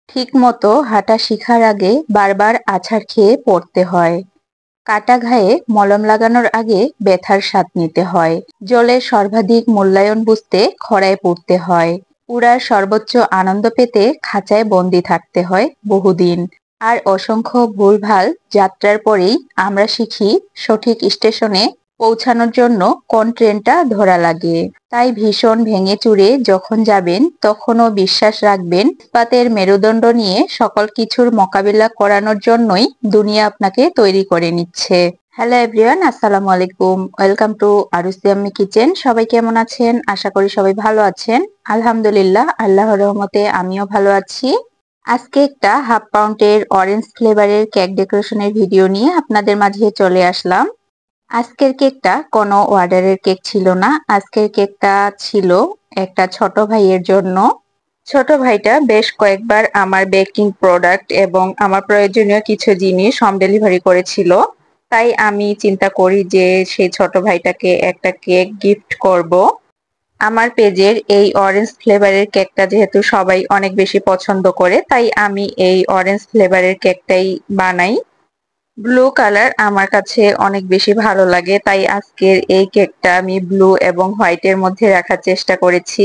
ঠিকমতো হাঁটা শেখার আগে বারবার আছাড় খেয়ে পড়তে হয়। কাটা ঘায়ে মলম লাগানোর আগে ব্যথার স্বাদ নিতে হয়। জলের সর্বাধিক মূল্যায়ন বুঝতে খরায় পড়তে হয়। উড়ার সর্বোচ্চ আনন্দ পেতে খাঁচায় বন্দি থাকতে হয় বহুদিন। আর অসংখ্য ভুলভাল যাত্রার পরেই আমরা শিখি সঠিক স্টেশনে পৌঁছানোর জন্য কোন ট্রেনটা ধরা লাগে। তাই ভীষণ ভেঙে চুরে যখন যাবেন তখনও বিশ্বাস রাখবেন ইস্পাতের মেরুদণ্ড নিয়ে সকল কিছুর মোকাবিলা করানোর জন্যই দুনিয়া আপনাকে তৈরি করে নিচ্ছে। হ্যালো এভরিওয়ান, আসসালামু আলাইকুম। Welcome to আরুসি Ammi kitchen. সবাই কেমন আছেন? আশা করি সবাই ভালো আছেন। আলহামদুলিল্লাহ, আল্লাহর রহমতে আমিও ভালো আছি। আজকে একটা হাফ পাউন্ডের অরেঞ্জ ফ্লেভারের কেক ডেকোরেশনের ভিডিও নিয়ে আপনাদের মাঝে চলে আসলাম। আজকের কেকটা কোনো অর্ডারের কেক ছিল না। আজকের কেকটা ছিল একটা ছোট ভাইয়ের জন্য। ছোট ভাইটা বেশ কয়েকবার আমার বেকিং প্রোডাক্ট এবং আমার প্রয়োজনীয় কিছু জিনিস হোম ডেলিভারি করেছিল। তাই আমি চিন্তা করি যে সেই ছোট ভাইটাকে একটা কেক গিফট করব। আমার পেজের এই অরেঞ্জ ফ্লেভারের কেকটা যেহেতু সবাই অনেক বেশি পছন্দ করে, তাই আমি এই অরেঞ্জ ফ্লেভারের কেকটাই বানাই। ব্লু কালার আমার কাছে অনেক বেশি ভালো লাগে, তাই আজকের এই কেকটা আমি ব্লু এবং হোয়াইটের মধ্যে রাখার চেষ্টা করেছি।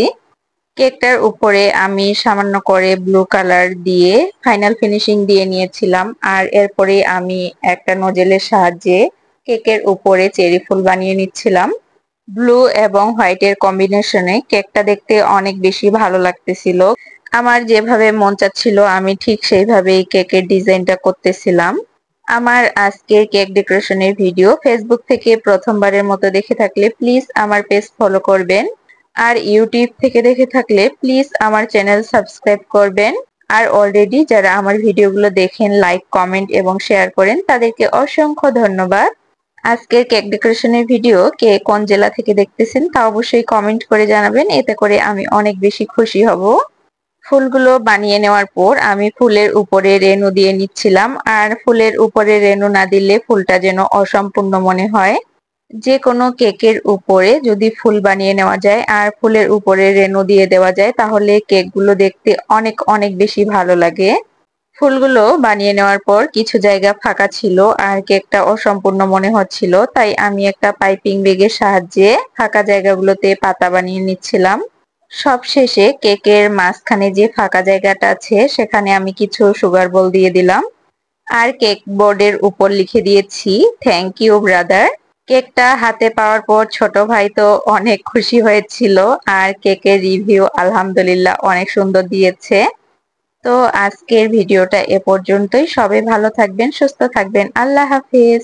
কেকটার উপরে আমি সামান্য করে ব্লু কালার দিয়ে ফাইনাল ফিনিশিং দিয়ে নিয়েছিলাম। আর এরপরে আমি একটা নোজেলের সাহায্যে কেকের উপরে চেরি ফুল বানিয়ে নিচ্ছিলাম। ব্লু এবং হোয়াইটের কম্বিনেশনে কেকটা দেখতে অনেক বেশি ভালো লাগতেছিল। আমার যেভাবে মন চাচ্ছিল আমি ঠিক সেইভাবেই কেকের ডিজাইনটা করতেছিলাম। আমার আজকের কেক ডেকোরেশনের ভিডিও ফেসবুক থেকে প্রথমবারের মতো দেখে থাকলে প্লিজ আমার পেজ ফলো করবেন। আর ইউটিউব থেকে দেখে থাকলে প্লিজ আমার চ্যানেল সাবস্ক্রাইব করবেন। আর অলরেডি যারা আমার ভিডিওগুলো দেখেন, লাইক, কমেন্ট এবং শেয়ার করেন, তাদেরকে অসংখ্য ধন্যবাদ। আজকের কেক ডেকোরেশনের ভিডিও কে কোন জেলা থেকে দেখতেছেন তা অবশ্যই কমেন্ট করে জানাবেন, এতে করে আমি অনেক বেশি খুশি হব। ফুলগুলো বানিয়ে নেওয়ার পর আমি ফুলের উপরে রেনু দিয়ে নিচ্ছিলাম। আর ফুলের উপরে রেনু না দিলে ফুলটা যেন অসম্পূর্ণ মনে হয়। যে কোনো কেকের উপরে যদি ফুল বানিয়ে নেওয়া যায় আর ফুলের উপরে রেনু দিয়ে দেওয়া যায় তাহলে কেকগুলো দেখতে অনেক অনেক বেশি ভালো লাগে। ফুলগুলো বানিয়ে নেওয়ার পর কিছু জায়গা ফাঁকা ছিল আর কেকটা অসম্পূর্ণ মনে হচ্ছিল, তাই আমি একটা পাইপিং ব্যাগের সাহায্যে ফাঁকা জায়গাগুলোতে পাতা বানিয়ে নিচ্ছিলাম। সবশেষে কেকের মাঝখানে যে ফাঁকা জায়গাটা আছে সেখানে আমি কিছু সুগার বল দিয়ে দিলাম। আর কেক বোর্ডের উপর লিখে দিয়েছি থ্যাংক ইউ ব্রাদার। কেকটা হাতে পাওয়ার পর ছোট ভাই তো অনেক খুশি হয়েছিল। আর কেকের রিভিউ আলহামদুলিল্লাহ অনেক সুন্দর দিয়েছে। তো আজকের ভিডিওটা এ পর্যন্তই। সবাই ভালো থাকবেন, সুস্থ থাকবেন। আল্লাহ হাফিজ।